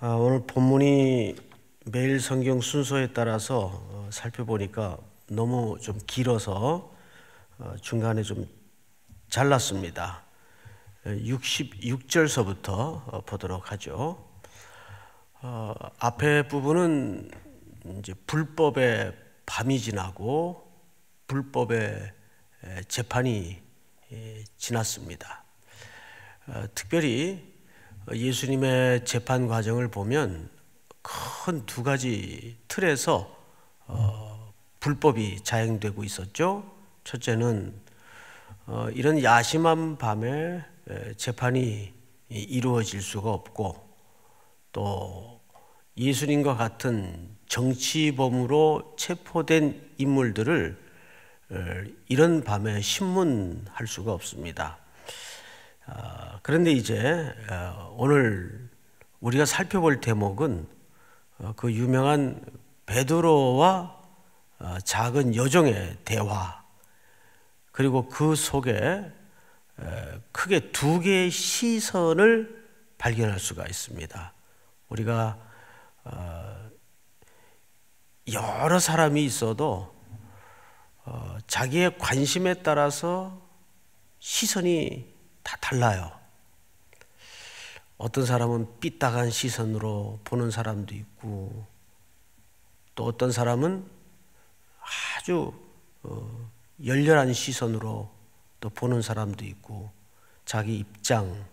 오늘 본문이 매일 성경 순서에 따라서 살펴보니까 너무 좀 길어서 중간에 좀 잘랐습니다. 66절서부터 보도록 하죠. 앞에 부분은 이제 불법의 밤이 지나고 불법의 재판이 지났습니다. 특별히 예수님의 재판 과정을 보면 큰 두 가지 틀에서 불법이 자행되고 있었죠. 첫째는 이런 야심한 밤에 재판이 이루어질 수가 없고, 또 예수님과 같은 정치범으로 체포된 인물들을 이런 밤에 신문할 수가 없습니다. 그런데 이제 오늘 우리가 살펴볼 대목은 그 유명한 베드로와 작은 여종의 대화, 그리고 그 속에 크게 두 개의 시선을 발견할 수가 있습니다. 우리가 여러 사람이 있어도 자기의 관심에 따라서 시선이 다 달라요. 어떤 사람은 삐딱한 시선으로 보는 사람도 있고, 또 어떤 사람은 아주 열렬한 시선으로 또 보는 사람도 있고, 자기 입장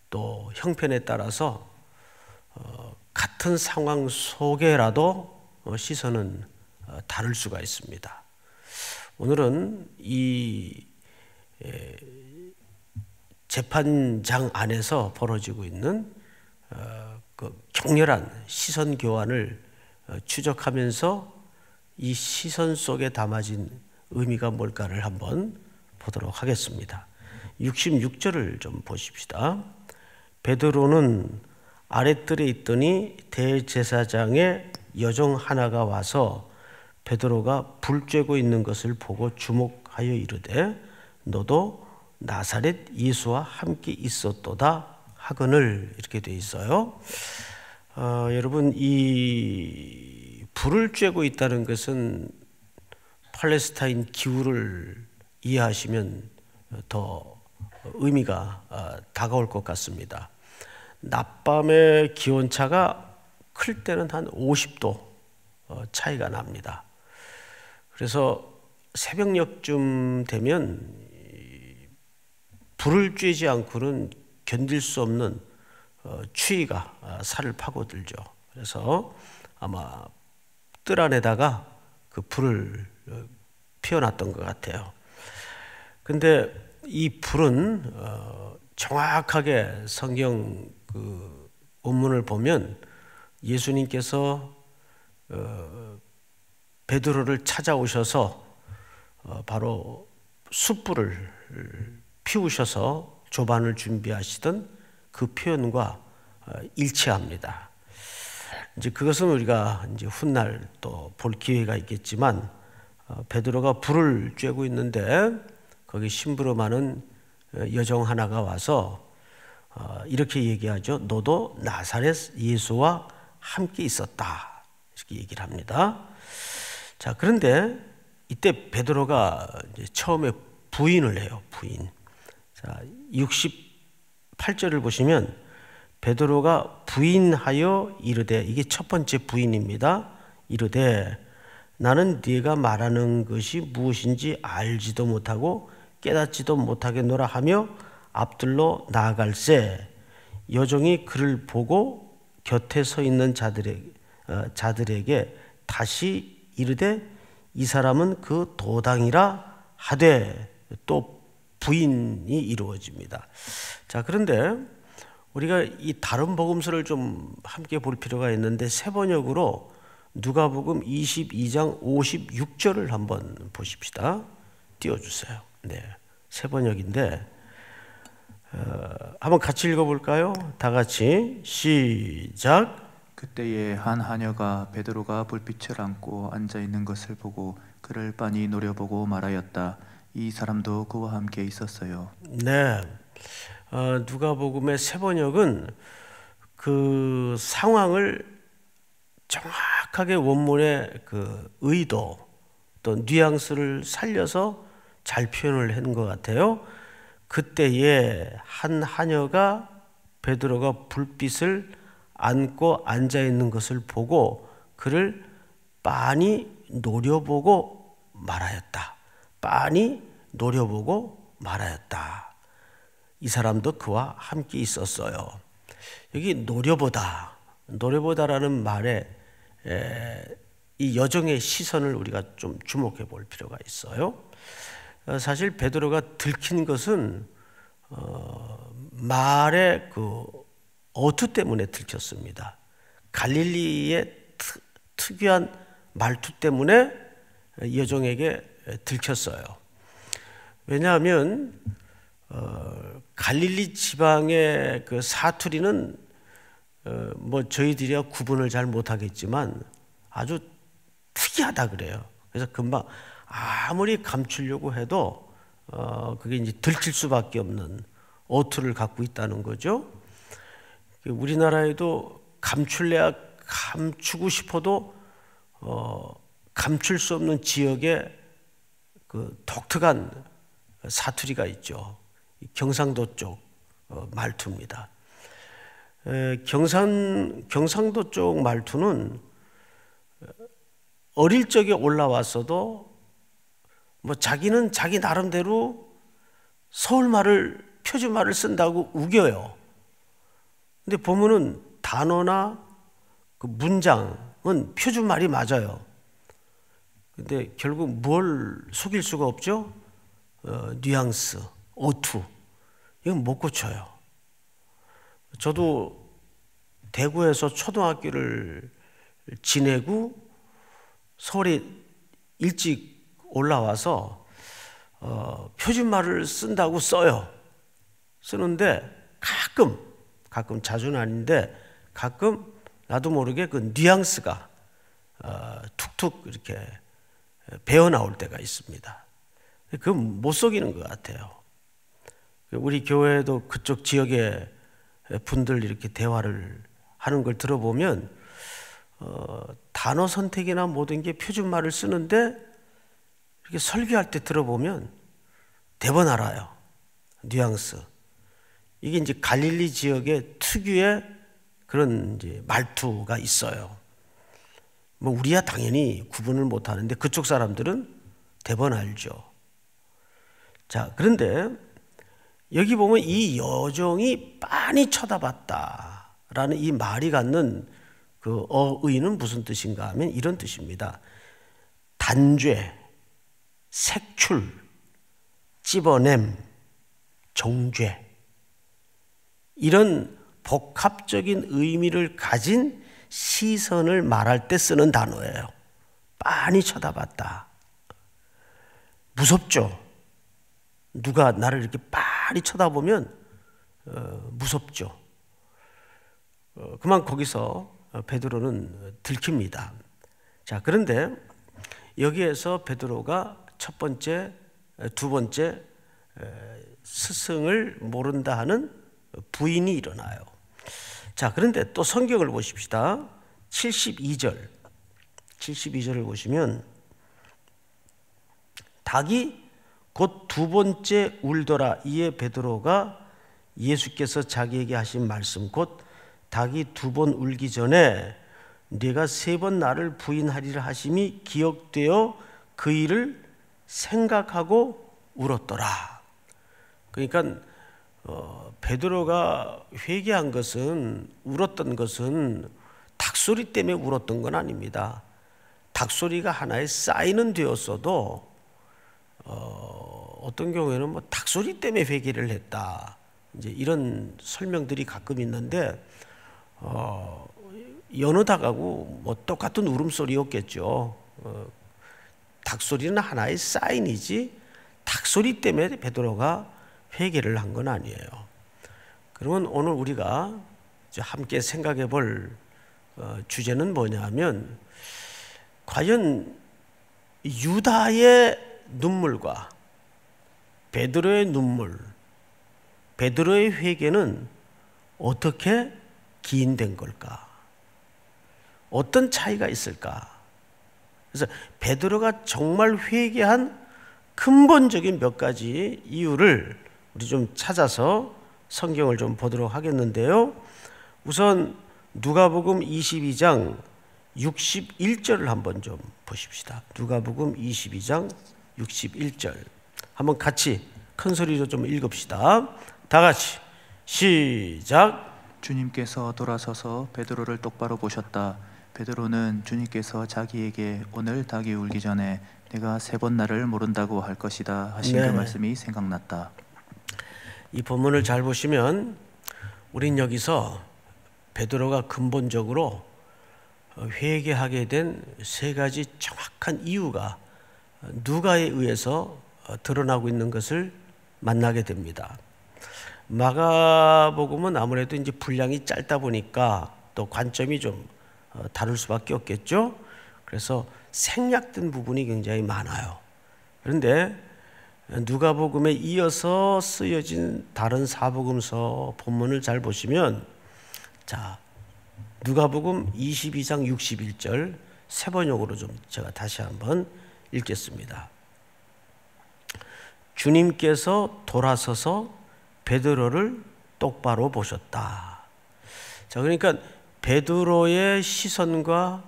또 형편에 따라서 같은 상황 속에라도 시선은 다를 수가 있습니다. 오늘은 이 재판장 안에서 벌어지고 있는 그 격렬한 시선 교환을 추적하면서 이 시선 속에 담아진 의미가 뭘까를 한번 보도록 하겠습니다. 66절을 좀 보십시다. 베드로는 아랫뜰에 있더니 대제사장의 여종 하나가 와서 베드로가 불 쬐고 있는 것을 보고 주목하여 이르되 너도 나사렛 예수와 함께 있었도다 하거늘, 이렇게 되어 있어요. 여러분, 이 불을 쬐고 있다는 것은 팔레스타인 기후를 이해하시면 더 의미가 다가올 것 같습니다. 낮밤의 기온차가 클 때는 한 50도 차이가 납니다. 그래서 새벽녘쯤 되면 불을 쬐지 않고는 견딜 수 없는 추위가 살을 파고들죠. 그래서 아마 뜰 안에다가 그 불을 피워놨던 것 같아요. 근데 이 불은 정확하게 성경 그 본문을 보면 예수님께서 베드로를 찾아오셔서 바로 숯불을 피우셔서 조반을 준비하시던 그 표현과 일치합니다. 이제 그것은 우리가 이제 훗날 또 볼 기회가 있겠지만, 베드로가 불을 쬐고 있는데 거기 심부름하는 여종 하나가 와서 이렇게 얘기하죠. 너도 나사렛 예수와 함께 있었다, 이렇게 얘기를 합니다. 자, 그런데 이때 베드로가 이제 처음에 부인을 해요. 부인. 자, 68절을 보시면 베드로가 부인하여 이르되, 이게 첫 번째 부인입니다. 이르되 나는 네가 말하는 것이 무엇인지 알지도 못하고 깨닫지도 못하겠노라 하며 앞들로 나아갈새 여종이 그를 보고 곁에 서 있는 자들에게 다시 이르되 이 사람은 그 도당이라 하되, 또 부인이 이루어집니다. 자, 그런데 우리가 이 다른 복음서를 좀 함께 볼 필요가 있는데, 새 번역으로 누가복음 22장 56절을 한번 보십시다. 띄워주세요. 네, 새 번역인데 한번 같이 읽어볼까요? 다 같이 시작. 그때에 한 하녀가 베드로가 불빛을 안고 앉아 있는 것을 보고 그를 빤히 노려보고 말하였다. 이 사람도 그와 함께 있었어요. 네, 누가복음의 새 번역은 그 그 상황을 정확하게 원문의 그 의도 또 뉘앙스를 살려서 잘 표현을 한 것 같아요. 그때에 한 하녀가 베드로가 불빛을 안고 앉아 있는 것을 보고 그를 빤히 노려보고 말하였다. 빤히 노려보고 말하였다. 이 사람도 그와 함께 있었어요. 여기 노려보다라는 말에 이 여정의 시선을 우리가 좀 주목해 볼 필요가 있어요. 사실 베드로가 들킨 것은 말의 그 어투 때문에 들켰습니다. 갈릴리의 특유한 말투 때문에 여종에게 들켰어요. 왜냐하면 갈릴리 지방의 그 사투리는 뭐 저희들이야 구분을 잘 못하겠지만 아주 특이하다 그래요. 그래서 금방 아무리 감추려고 해도 그게 이제 들킬 수밖에 없는 어투를 갖고 있다는 거죠. 우리나라에도 감출래야 감추고 싶어도 감출 수 없는 지역에 그 독특한 사투리가 있죠. 경상도 쪽 말투입니다. 경상도 쪽 말투는 어릴 적에 올라왔어도 뭐 자기는 자기 나름대로 서울말을 표준말을 쓴다고 우겨요. 근데 보면은 단어나 그 문장은 표준말이 맞아요. 근데 결국 뭘 속일 수가 없죠? 뉘앙스, 어투 이건 못 고쳐요. 저도 대구에서 초등학교를 지내고 서울에 일찍 올라와서 표준말을 쓴다고 써요. 쓰는데 가끔 자주는 아닌데 가끔 나도 모르게 그 뉘앙스가 툭툭 이렇게 배어 나올 때가 있습니다. 그건 못 속이는 것 같아요. 우리 교회도 그쪽 지역의 분들 이렇게 대화를 하는 걸 들어보면 단어 선택이나 모든 게 표준말을 쓰는데 이렇게 설교할 때 들어보면 대번 알아요. 뉘앙스. 이게 이제 갈릴리 지역의 특유의 그런 이제 말투가 있어요. 뭐 우리야 당연히 구분을 못 하는데 그쪽 사람들은 대번 알죠. 자, 그런데 여기 보면 이 여종이 빤히 쳐다봤다라는 이 말이 갖는 그 어의는 무슨 뜻인가 하면 이런 뜻입니다. 단죄, 색출, 찝어냄, 정죄 이런 복합적인 의미를 가진 시선을 말할 때 쓰는 단어예요. 빤히 쳐다봤다. 무섭죠? 누가 나를 이렇게 빤히 쳐다보면 무섭죠. 그만 거기서 베드로는 들킵니다. 자, 그런데 여기에서 베드로가 첫 번째, 두 번째 스승을 모른다 하는 부인이 일어나요. 자, 그런데 또 성경을 보십시다. 72절을 보시면 닭이 곧 두 번째 울더라. 이에 베드로가 예수께서 자기에게 하신 말씀 곧 닭이 두 번 울기 전에 네가 세 번 나를 부인하리라 하심이 기억되어 그 일을 생각하고 울었더라. 그러니까 베드로가 회개한 것은 울었던 것은 닭소리 때문에 울었던 건 아닙니다. 닭소리가 하나의 사인은 되었어도 어떤 경우에는 뭐 닭소리 때문에 회개를 했다. 이제 이런 설명들이 가끔 있는데 여느 닭하고 뭐 똑같은 울음소리였겠죠. 닭소리는 하나의 사인이지 닭소리 때문에 베드로가 회개를 한 건 아니에요. 그러면 오늘 우리가 함께 생각해 볼 주제는 뭐냐면 과연 유다의 눈물과 베드로의 눈물, 베드로의 회개는 어떻게 기인된 걸까? 어떤 차이가 있을까? 그래서 베드로가 정말 회개한 근본적인 몇 가지 이유를 우리 좀 찾아서 성경을 좀 보도록 하겠는데요. 우선 누가복음 22장 61절을 한번 좀 보십시다. 누가복음 22장 61절 한번 같이 큰 소리로 좀 읽읍시다. 다 같이 시작. 주님께서 돌아서서 베드로를 똑바로 보셨다. 베드로는 주님께서 자기에게 오늘 닭이 울기 전에 내가 3번 나를 모른다고 할 것이다 하신 그 말씀이 생각났다. 이 본문을 잘 보시면 우린 여기서 베드로가 근본적으로 회개하게 된 3가지 정확한 이유가 누가에 의해서 드러나고 있는 것을 만나게 됩니다. 마가복음은 아무래도 이제 분량이 짧다 보니까 또 관점이 좀 다를 수밖에 없겠죠. 그래서 생략된 부분이 굉장히 많아요. 그런데 누가복음에 이어서 쓰여진 다른 사복음서 본문을 잘 보시면, 자, 누가복음 22장 61절 세 번역으로 좀 제가 다시 한번 읽겠습니다. 주님께서 돌아서서 베드로를 똑바로 보셨다. 자, 그러니까 베드로의 시선과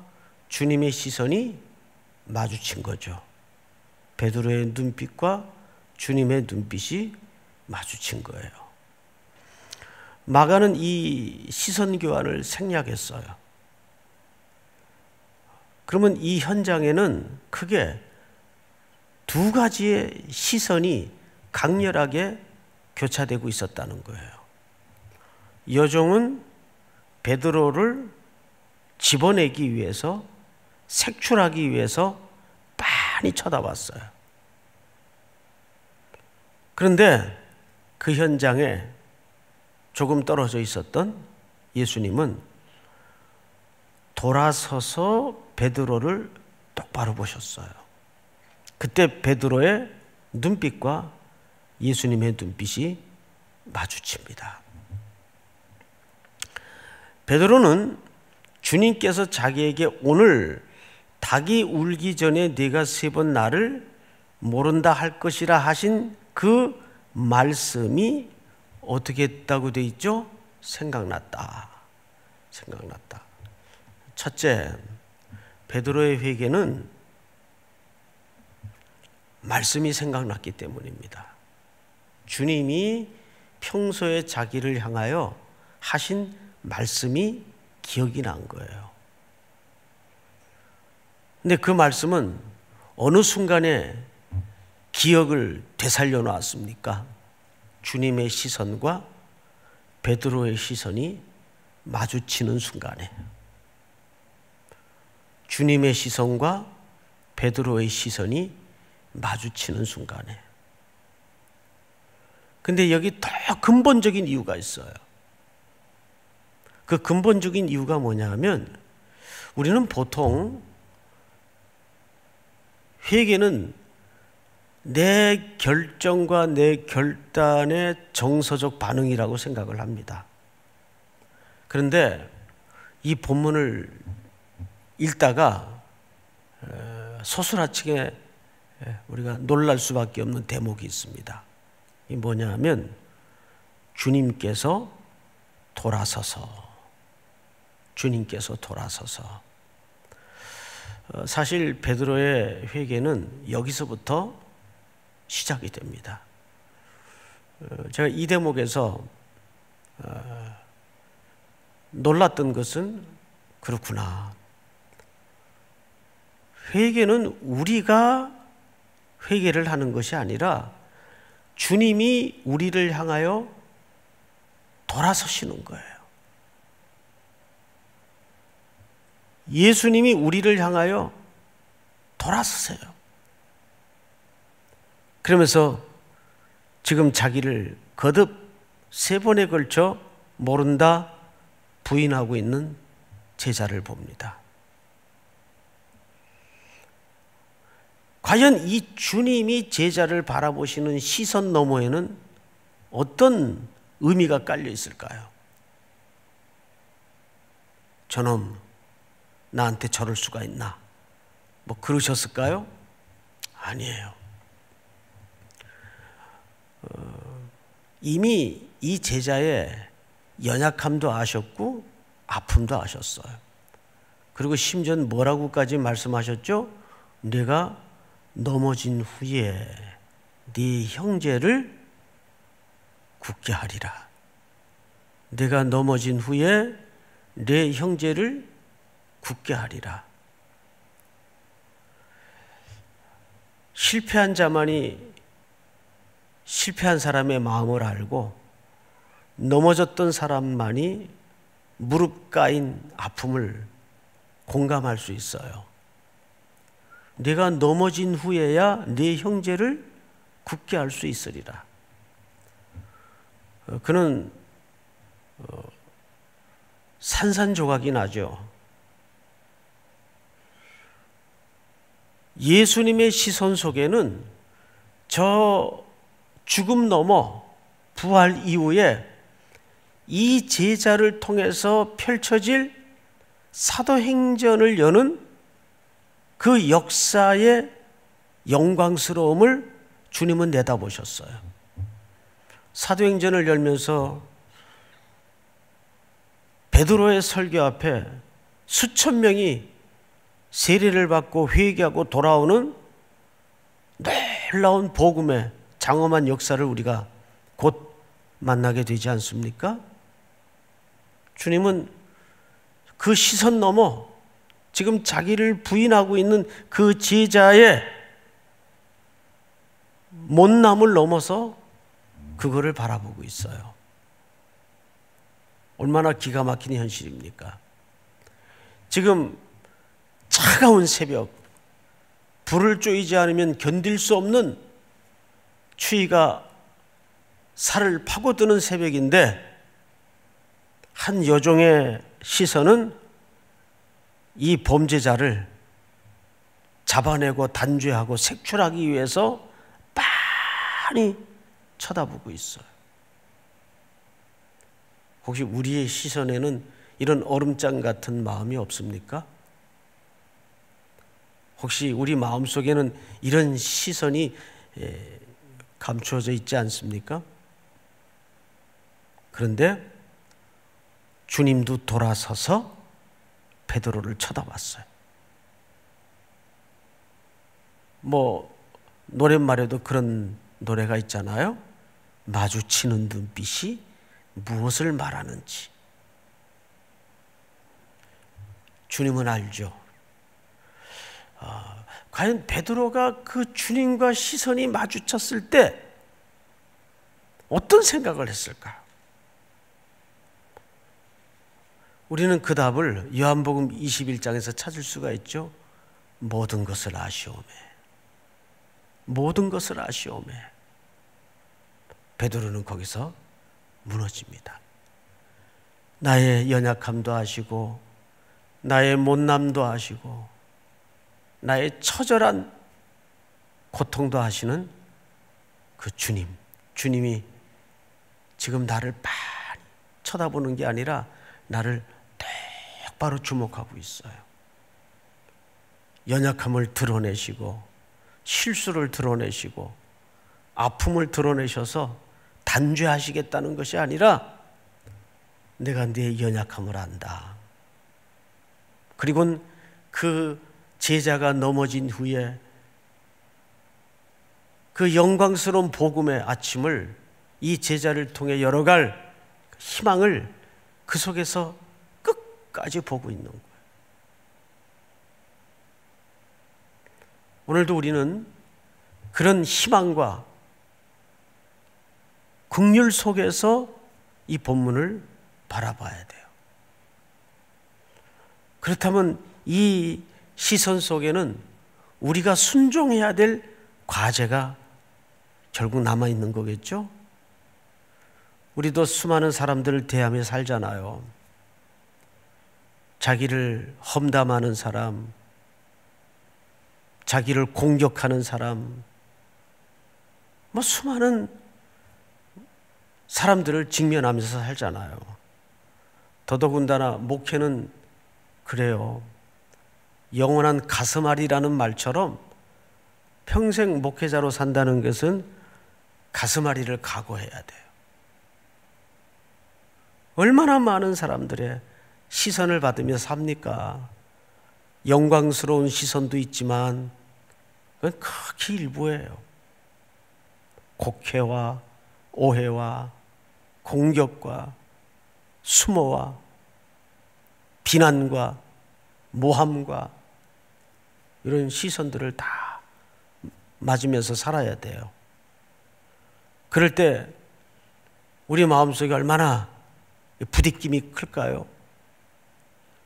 주님의 시선이 마주친 거죠. 베드로의 눈빛과 주님의 눈빛이 마주친 거예요. 마가는 이 시선 교환을 생략했어요. 그러면 이 현장에는 크게 2가지의 시선이 강렬하게 교차되고 있었다는 거예요. 여종은 베드로를 집어내기 위해서, 색출하기 위해서 많이 쳐다봤어요. 그런데 그 현장에 조금 떨어져 있었던 예수님은 돌아서서 베드로를 똑바로 보셨어요. 그때 베드로의 눈빛과 예수님의 눈빛이 마주칩니다. 베드로는 주님께서 자기에게 오늘 닭이 울기 전에 네가 3번 나를 모른다 할 것이라 하신 그 말씀이 어떻게 했다고 돼 있죠? 생각났다. 첫째, 베드로의 회개는 말씀이 생각났기 때문입니다. 주님이 평소에 자기를 향하여 하신 말씀이 기억이 난 거예요. 근데 그 말씀은 어느 순간에 기억을 되살려 놨습니까? 주님의 시선과 베드로의 시선이 마주치는 순간에, 주님의 시선과 베드로의 시선이 마주치는 순간에. 근데 여기 더 근본적인 이유가 있어요. 그 근본적인 이유가 뭐냐 하면, 우리는 보통 회개는 내 결정과 내 결단의 정서적 반응이라고 생각을 합니다. 그런데 이 본문을 읽다가 소스라치게 우리가 놀랄 수밖에 없는 대목이 있습니다. 이 뭐냐 하면, 주님께서 돌아서서. 사실 베드로의 회개는 여기서부터 시작이 됩니다. 제가 이 대목에서 놀랐던 것은, 그렇구나, 회개는 우리가 회개를 하는 것이 아니라 주님이 우리를 향하여 돌아서시는 거예요. 예수님이 우리를 향하여 돌아서세요. 그러면서 지금 자기를 거듭 3번에 걸쳐 모른다 부인하고 있는 제자를 봅니다. 과연 이 주님이 제자를 바라보시는 시선 너머에는 어떤 의미가 깔려 있을까요? 저놈 나한테 저럴 수가 있나? 뭐 그러셨을까요? 아니에요. 이미 이 제자의 연약함도 아셨고 아픔도 아셨어요. 그리고 심지어 뭐라고까지 말씀하셨죠? 내가 넘어진 후에 네 형제를 굳게 하리라. 내가 넘어진 후에 내 형제를 굳게 하리라. 실패한 자만이 실패한 사람의 마음을 알고 넘어졌던 사람만이 무릎 까인 아픔을 공감할 수 있어요. 내가 넘어진 후에야 네 형제를 굳게 할 수 있으리라. 그는 산산조각이 나죠. 예수님의 시선 속에는 저 죽음 넘어 부활 이후에 이 제자를 통해서 펼쳐질 사도행전을 여는 그 역사의 영광스러움을 주님은 내다보셨어요. 사도행전을 열면서 베드로의 설교 앞에 수천 명이 세례를 받고 회개하고 돌아오는 놀라운 복음의 장엄한 역사를 우리가 곧 만나게 되지 않습니까? 주님은 그 시선 넘어 지금 자기를 부인하고 있는 그 제자의 못남을 넘어서 그거를 바라보고 있어요. 얼마나 기가 막힌 현실입니까? 지금 차가운 새벽, 불을 쬐이지 않으면 견딜 수 없는 추위가 살을 파고드는 새벽인데 한 여종의 시선은 이 범죄자를 잡아내고 단죄하고 색출하기 위해서 빤히 쳐다보고 있어요. 혹시 우리의 시선에는 이런 얼음장 같은 마음이 없습니까? 혹시 우리 마음속에는 이런 시선이 감추어져 있지 않습니까? 그런데 주님도 돌아서서 베드로를 쳐다봤어요. 뭐 노랫말에도 그런 노래가 있잖아요. 마주치는 눈빛이 무엇을 말하는지. 주님은 알죠. 과연 베드로가 그 주님과 시선이 마주쳤을 때 어떤 생각을 했을까? 우리는 그 답을 요한복음 21장에서 찾을 수가 있죠. 모든 것을 아시오매. 모든 것을 아시오매. 베드로는 거기서 무너집니다. 나의 연약함도 아시고 나의 못남도 아시고 나의 처절한 고통도 아시는 그 주님, 주님이 지금 나를 빤히 쳐다보는 게 아니라 나를 똑바로 주목하고 있어요. 연약함을 드러내시고 실수를 드러내시고 아픔을 드러내셔서 단죄하시겠다는 것이 아니라 내가 네 연약함을 안다. 그리고 그 제자가 넘어진 후에 그 영광스러운 복음의 아침을 이 제자를 통해 열어갈 희망을 그 속에서 끝까지 보고 있는 거예요. 오늘도 우리는 그런 희망과 긍휼 속에서 이 본문을 바라봐야 돼요. 그렇다면 이 시선 속에는 우리가 순종해야 될 과제가 결국 남아있는 거겠죠? 우리도 수많은 사람들을 대하며 살잖아요. 자기를 험담하는 사람, 자기를 공격하는 사람, 뭐 수많은 사람들을 직면하면서 살잖아요. 더더군다나 목회는 그래요. 영원한 가슴앓이라는 말처럼 평생 목회자로 산다는 것은 가슴앓이를 각오해야 돼요. 얼마나 많은 사람들의 시선을 받으며 삽니까? 영광스러운 시선도 있지만 그건 극히 일부예요. 곡해와 오해와 공격과 수모와 비난과 모함과 이런 시선들을 다 맞으면서 살아야 돼요. 그럴 때 우리 마음속에 얼마나 부딪힘이 클까요?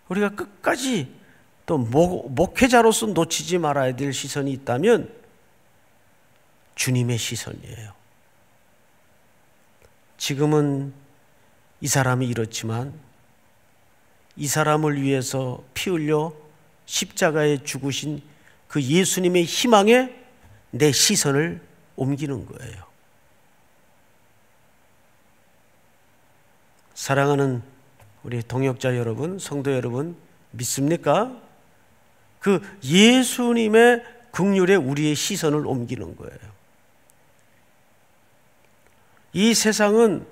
우리가 끝까지 또 목회자로서 놓치지 말아야 될 시선이 있다면 주님의 시선이에요. 지금은 이 사람이 이렇지만 이 사람을 위해서 피 흘려 십자가에 죽으신 그 예수님의 희망에 내 시선을 옮기는 거예요. 사랑하는 우리 동역자 여러분, 성도 여러분, 믿습니까? 그 예수님의 긍휼에 우리의 시선을 옮기는 거예요. 이 세상은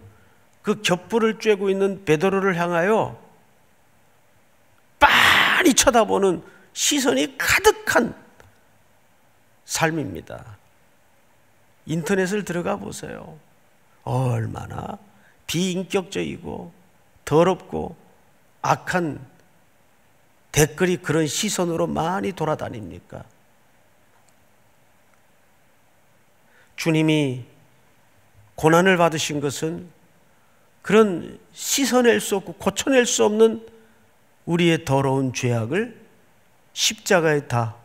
그 겹불을 쬐고 있는 베드로를 향하여 빤히 쳐다보는 시선이 가득한 삶입니다. 인터넷을 들어가 보세요. 얼마나 비인격적이고 더럽고 악한 댓글이 그런 시선으로 많이 돌아다닙니까? 주님이 고난을 받으신 것은 그런 씻어낼 수 없고 고쳐낼 수 없는 우리의 더러운 죄악을 십자가에 다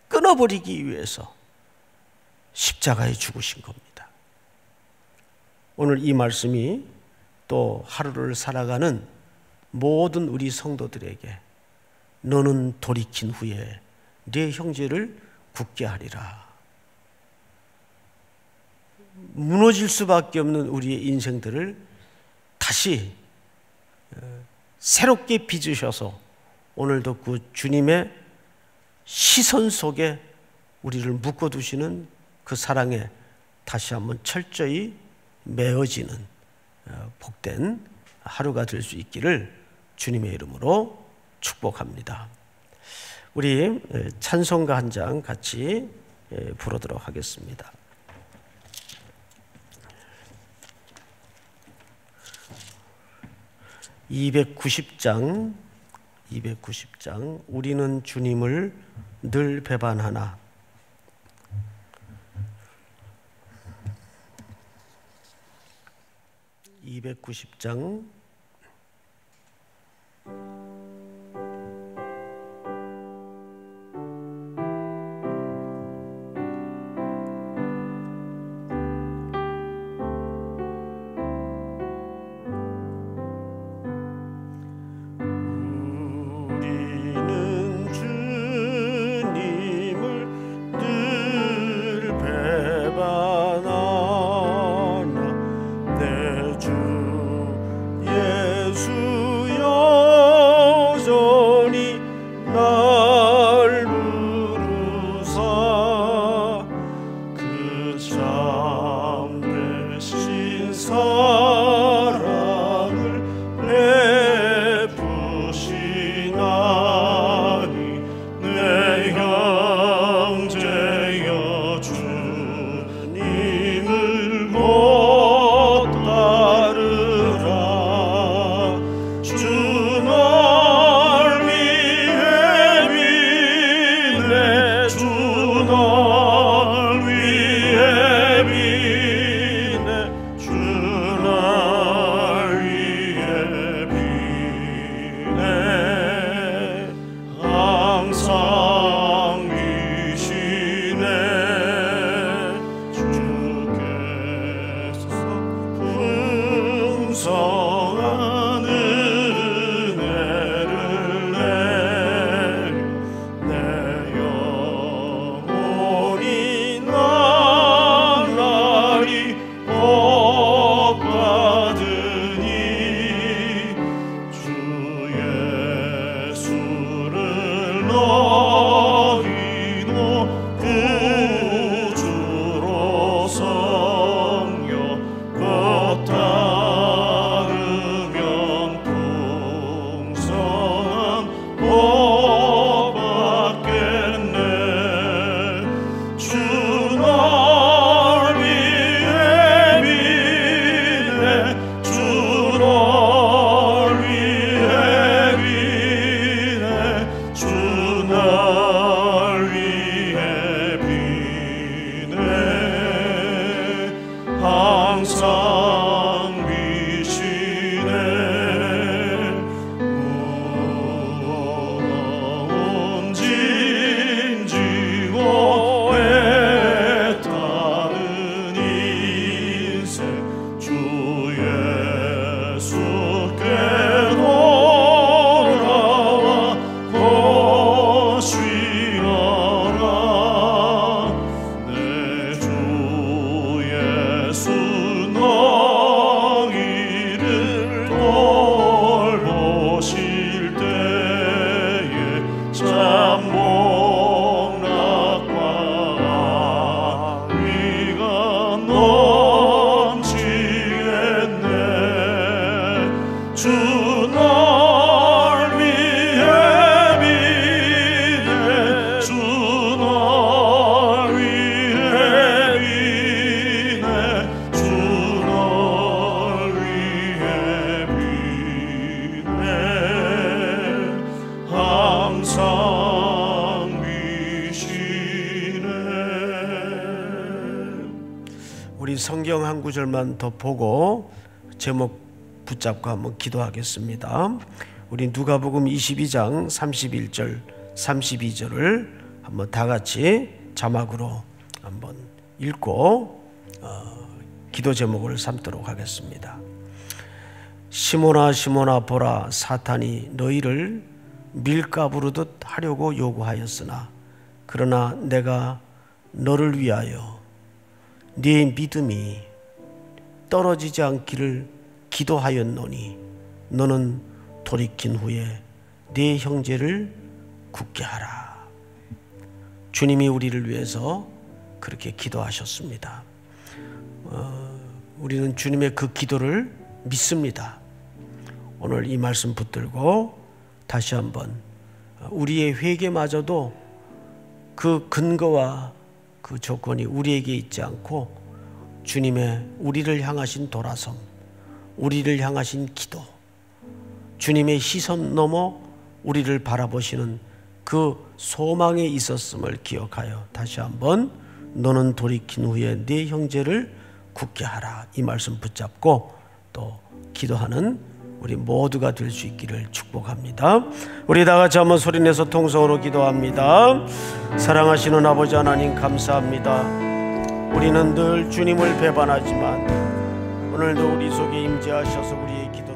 끊어버리기 위해서 십자가에 죽으신 겁니다. 오늘 이 말씀이 또 하루를 살아가는 모든 우리 성도들에게 너는 돌이킨 후에 네 형제를 굳게 하리라. 무너질 수밖에 없는 우리의 인생들을 다시 새롭게 빚으셔서 오늘도 그 주님의 시선 속에 우리를 묶어두시는 그 사랑에 다시 한번 철저히 메어지는 복된 하루가 될 수 있기를 주님의 이름으로 축복합니다. 우리 찬송가 한 장 같이 부르도록 하겠습니다. (290장) 우리는 주님을 늘 배반하나. (290장) 주 항상 미시네. 우리 성경 한 구절만 더 보고 제목 붙잡고 한번 기도하겠습니다. 우리 누가복음 22장 31절 32절을 한번 다 같이 자막으로 한번 읽고 기도 제목을 삼도록 하겠습니다. 시몬아 시몬아 보라, 사탄이 너희를 밀가부르듯 하려고 요구하였으나 그러나 내가 너를 위하여 네 믿음이 떨어지지 않기를 기도하였노니 너는 돌이킨 후에 네 형제를 굳게 하라. 주님이 우리를 위해서 그렇게 기도하셨습니다. 우리는 주님의 그 기도를 믿습니다. 오늘 이 말씀 붙들고 다시 한번 우리의 회개마저도 그 근거와 그 조건이 우리에게 있지 않고 주님의 우리를 향하신 돌아섬, 우리를 향하신 기도, 주님의 시선 넘어 우리를 바라보시는 그 소망에 있었음을 기억하여 다시 한번 너는 돌이킨 후에 네 형제를 굳게 하라, 이 말씀 붙잡고 또 기도하는 우리 모두가 될 수 있기를 축복합니다. 우리 다 같이 한번 소리내서 통성으로 기도합니다. 사랑하시는 아버지 하나님 감사합니다. 우리는 늘 주님을 배반하지만 오늘도 우리 속에 임재하셔서 우리의 기도